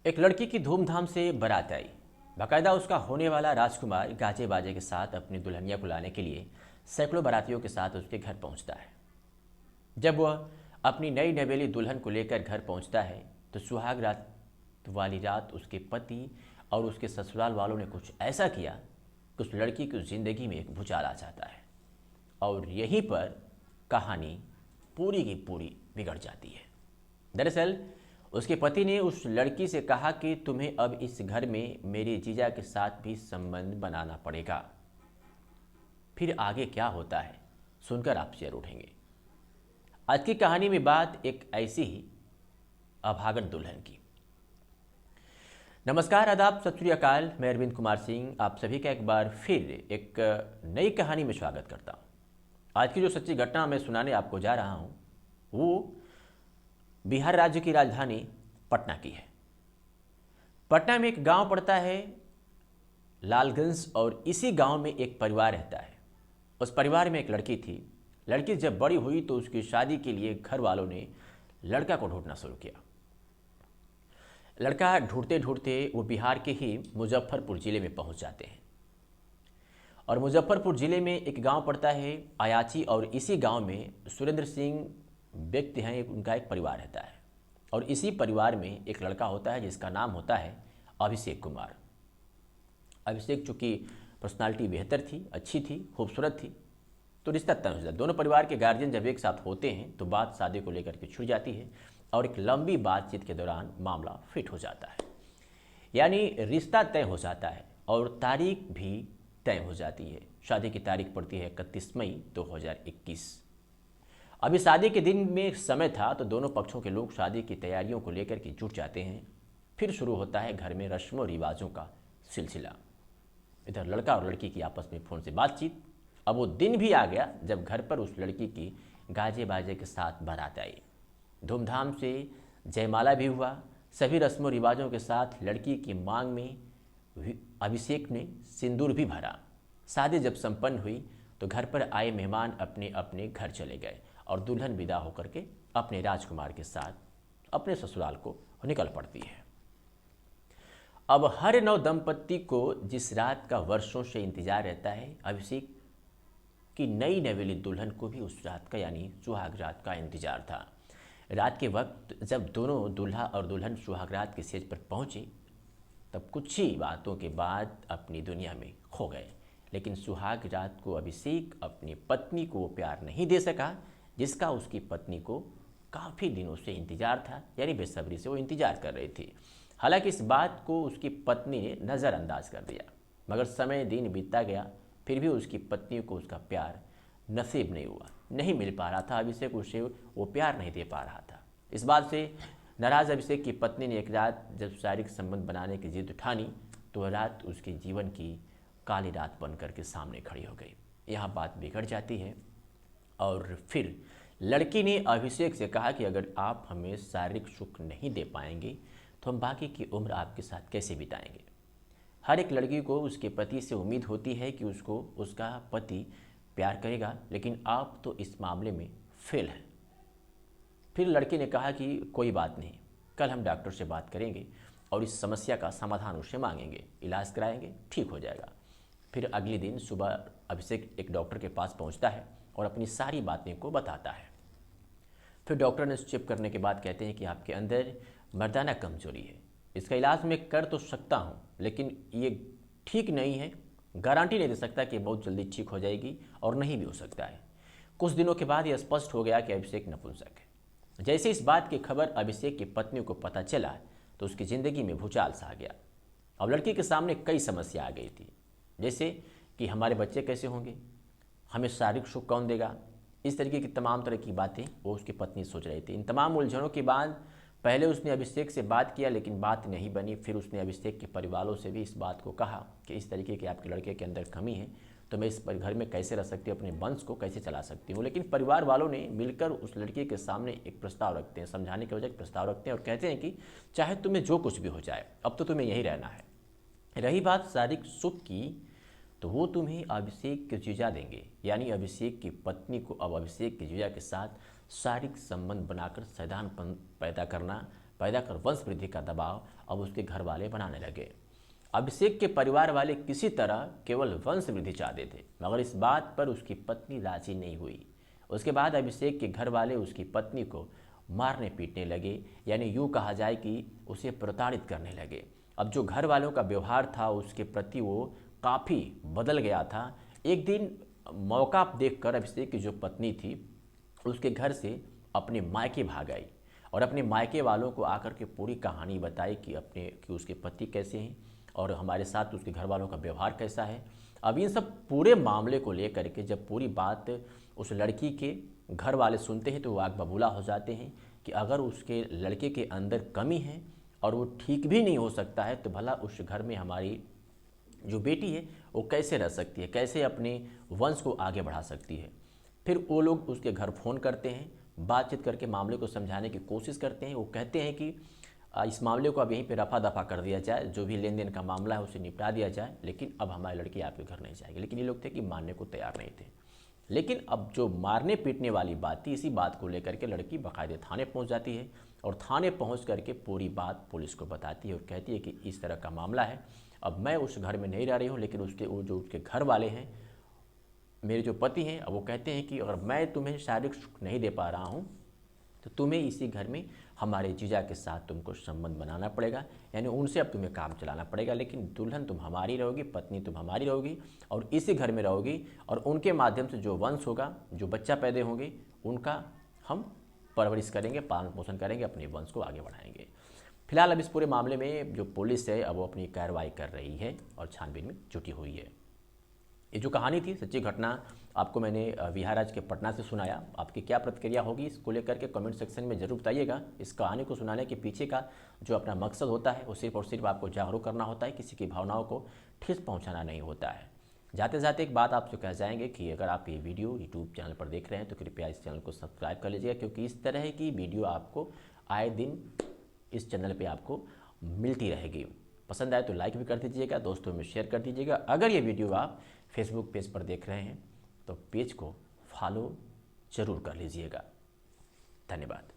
एक लड़की की धूमधाम से बारात आई। बाकायदा उसका होने वाला राजकुमार गाजे बाजे के साथ अपनी दुल्हनिया को लाने के लिए सैकड़ों बारातियों के साथ उसके घर पहुंचता है। जब वह अपनी नई नवेली दुल्हन को लेकर घर पहुंचता है तो सुहाग रात वाली रात उसके पति और उसके ससुराल वालों ने कुछ ऐसा किया कि उस लड़की की ज़िंदगी में एक भूचाल आ जाता है और यहीं पर कहानी पूरी की पूरी बिगड़ जाती है। दरअसल उसके पति ने उस लड़की से कहा कि तुम्हें अब इस घर में मेरे जीजा के साथ भी संबंध बनाना पड़ेगा। फिर आगे क्या होता है सुनकर आप शेर उठेंगे। आज की कहानी में बात एक ऐसी ही अभागन दुल्हन की। नमस्कार, आदाब, सत श्री अकाल। मैं अरविंद कुमार सिंह आप सभी का एक बार फिर एक नई कहानी में स्वागत करता हूँ। आज की जो सच्ची घटना मैं सुनाने आपको जा रहा हूँ वो बिहार राज्य की राजधानी पटना की है। पटना में एक गांव पड़ता है लालगंज और इसी गांव में एक परिवार रहता है। उस परिवार में एक लड़की थी। लड़की जब बड़ी हुई तो उसकी शादी के लिए घर वालों ने लड़का को ढूंढना शुरू किया। लड़का ढूंढते ढूंढते वो बिहार के ही मुजफ्फरपुर ज़िले में पहुंच जाते हैं और मुजफ्फरपुर ज़िले में एक गांव पड़ता है अयाची और इसी गांव में सुरेंद्र सिंह व्यक्ति हैं, उनका एक परिवार रहता है और इसी परिवार में एक लड़का होता है जिसका नाम होता है अभिषेक कुमार। अभिषेक चूँकि पर्सनालिटी बेहतर थी, अच्छी थी, खूबसूरत थी, तो रिश्ता तय हो जाता है। दोनों परिवार के गार्जियन जब एक साथ होते हैं तो बात शादी को लेकर के छुड़ जाती है और एक लंबी बातचीत के दौरान मामला फिट हो जाता है, यानी रिश्ता तय हो जाता है और तारीख भी तय हो जाती है। शादी की तारीख पड़ती है 31 मई 2021। अभी शादी के दिन में समय था तो दोनों पक्षों के लोग शादी की तैयारियों को लेकर के जुट जाते हैं। फिर शुरू होता है घर में रस्मों रिवाजों का सिलसिला। इधर लड़का और लड़की की आपस में फ़ोन से बातचीत। अब वो दिन भी आ गया जब घर पर उस लड़की की गाजे बाजे के साथ बारात आई। धूमधाम से जयमाला भी हुआ। सभी रस्मों रिवाजों के साथ लड़की की मांग में अभिषेक ने सिंदूर भी भरा। शादी जब संपन्न हुई तो घर पर आए मेहमान अपने अपने घर चले गए और दुल्हन विदा होकर के अपने राजकुमार के साथ अपने ससुराल को निकल पड़ती है। अब हर नव दंपत्ति को जिस रात का वर्षों से इंतजार रहता है, अभिषेक की नई नवेली दुल्हन को भी उस रात का यानी सुहाग रात का इंतजार था। रात के वक्त जब दोनों दूल्हा और दुल्हन सुहाग रात के स्टेज पर पहुंचे तब कुछ ही बातों के बाद अपनी दुनिया में खो गए। लेकिन सुहाग रात को अभिषेक अपनी पत्नी को वो प्यार नहीं दे सका जिसका उसकी पत्नी को काफ़ी दिनों से इंतजार था, यानी बेसब्री से वो इंतजार कर रही थी। हालांकि इस बात को उसकी पत्नी ने नज़रअंदाज कर दिया, मगर समय दिन बीतता गया फिर भी उसकी पत्नी को उसका प्यार नसीब नहीं हुआ, नहीं मिल पा रहा था। अभिषेक उसे वो प्यार नहीं दे पा रहा था। इस बात से नाराज़ अभिषेक की पत्नी ने एक रात जब शारीरिक संबंध बनाने की जिद ठानी तो वह रात उसके जीवन की काली रात बन कर के सामने खड़ी हो गई। यहाँ बात बिगड़ जाती है और फिर लड़की ने अभिषेक से कहा कि अगर आप हमें शारीरिक सुख नहीं दे पाएंगे तो हम बाकी की उम्र आपके साथ कैसे बिताएंगे। हर एक लड़की को उसके पति से उम्मीद होती है कि उसको उसका पति प्यार करेगा, लेकिन आप तो इस मामले में फेल हैं। फिर लड़की ने कहा कि कोई बात नहीं, कल हम डॉक्टर से बात करेंगे और इस समस्या का समाधान उससे मांगेंगे, इलाज कराएंगे, ठीक हो जाएगा। फिर अगले दिन सुबह अभिषेक एक डॉक्टर के पास पहुंचता है और अपनी सारी बातें को बताता है। फिर डॉक्टर ने चेक करने के बाद कहते हैं कि आपके अंदर मर्दाना कमजोरी है, इसका इलाज मैं कर तो सकता हूं लेकिन ये ठीक नहीं है, गारंटी नहीं दे सकता कि बहुत जल्दी ठीक हो जाएगी और नहीं भी हो सकता है। कुछ दिनों के बाद यह स्पष्ट हो गया कि अभिषेक नपुंसक है। जैसे इस बात की खबर अभिषेक की पत्नी को पता चला तो उसकी ज़िंदगी में भूचाल सा आ गया। अब लड़की के सामने कई समस्या आ गई थी, जैसे कि हमारे बच्चे कैसे होंगे, हमें शारीरिक सुख कौन देगा, इस तरीके की तमाम तरह की बातें वो उसकी पत्नी सोच रही थी। इन तमाम उलझनों के बाद पहले उसने अभिषेक से बात किया लेकिन बात नहीं बनी। फिर उसने अभिषेक के परिवारों से भी इस बात को कहा कि इस तरीके की आपके लड़के के अंदर कमी है तो मैं इस घर में कैसे रह सकती हूँ, अपने वंश को कैसे चला सकती हूँ। लेकिन परिवार वालों ने मिलकर उस लड़की के सामने एक प्रस्ताव रखते हैं, समझाने के वजह एक प्रस्ताव रखते हैं और कहते हैं कि चाहे तुम्हें जो कुछ भी हो जाए अब तो तुम्हें यहीं रहना है। रही बात शारीरिक सुख की तो वो तुम्हें अभिषेक के जीजा देंगे, यानी अभिषेक की पत्नी को अब अभिषेक के जीजा के साथ शारीरिक संबंध बनाकर सैदानपन पैदा करना पैदा कर वंश वृद्धि का दबाव अब उसके घर वाले बनाने लगे। अभिषेक के परिवार वाले किसी तरह केवल वंश वृद्धि चाहते थे, मगर इस बात पर उसकी पत्नी राजी नहीं हुई। उसके बाद अभिषेक के घर वाले उसकी पत्नी को मारने पीटने लगे, यानी यूँ कहा जाए कि उसे प्रताड़ित करने लगे। अब जो घर वालों का व्यवहार था उसके प्रति वो काफ़ी बदल गया था। एक दिन मौका देखकर अभिषेक की जो पत्नी थी उसके घर से अपने मायके भाग आई और अपने मायके वालों को आकर के पूरी कहानी बताई कि उसके पति कैसे हैं और हमारे साथ उसके घर वालों का व्यवहार कैसा है। अब इन सब पूरे मामले को लेकर के जब पूरी बात उस लड़की के घर वाले सुनते हैं तो वो आग बबूला हो जाते हैं कि अगर उसके लड़के के अंदर कमी है और वो ठीक भी नहीं हो सकता है तो भला उस घर में हमारी जो बेटी है वो कैसे रह सकती है, कैसे अपने वंश को आगे बढ़ा सकती है। फिर वो लोग उसके घर फ़ोन करते हैं, बातचीत करके मामले को समझाने की कोशिश करते हैं। वो कहते हैं कि इस मामले को अब यहीं पे रफा दफा कर दिया जाए, जो भी लेन देन का मामला है उसे निपटा दिया जाए, लेकिन अब हमारी लड़की आपके घर नहीं जाएगी। लेकिन ये लोग थे कि मानने को तैयार नहीं थे। लेकिन अब जो मारने पीटने वाली बात थी, इसी बात को लेकर के लड़की बाकायदे थाने पहुंच जाती है और थाने पहुंच करके पूरी बात पुलिस को बताती है और कहती है कि इस तरह का मामला है, अब मैं उस घर में नहीं रह रही हूँ, लेकिन उसके घर वाले हैं, मेरे जो पति हैं, अब वो कहते हैं कि अगर मैं तुम्हें शारीरिक सुख नहीं दे पा रहा हूँ तो तुम्हें इसी घर में हमारे जीजा के साथ तुमको संबंध बनाना पड़ेगा, यानी उनसे अब तुम्हें काम चलाना पड़ेगा, लेकिन दुल्हन तुम हमारी रहोगी, पत्नी तुम हमारी रहोगी और इसी घर में रहोगी और उनके माध्यम से जो वंश होगा, जो बच्चा पैदा होंगे, उनका हम परवरिश करेंगे, पालन पोषण करेंगे, अपने वंश को आगे बढ़ाएंगे। फिलहाल अब इस पूरे मामले में जो पुलिस है अब वो अपनी कार्रवाई कर रही है और छानबीन में जुटी हुई है। ये जो कहानी थी, सच्ची घटना, आपको मैंने विहार राज्य के पटना से सुनाया। आपकी क्या प्रतिक्रिया होगी इसको लेकर के कमेंट सेक्शन में जरूर बताइएगा। इस कहानी को सुनाने के पीछे का जो अपना मकसद होता है वो सिर्फ और सिर्फ आपको जागरूक करना होता है, किसी की भावनाओं को ठेस पहुंचाना नहीं होता है। जाते जाते एक बात आपसे कह जाएंगे कि अगर आप ये वीडियो यूट्यूब चैनल पर देख रहे हैं तो कृपया इस चैनल को सब्सक्राइब कर लीजिएगा, क्योंकि इस तरह की वीडियो आपको आए दिन इस चैनल पर आपको मिलती रहेगी। पसंद आए तो लाइक भी कर दीजिएगा, दोस्तों में शेयर कर दीजिएगा। अगर ये वीडियो आप फेसबुक पेज पर देख रहे हैं तो पेज को फॉलो जरूर कर लीजिएगा। धन्यवाद।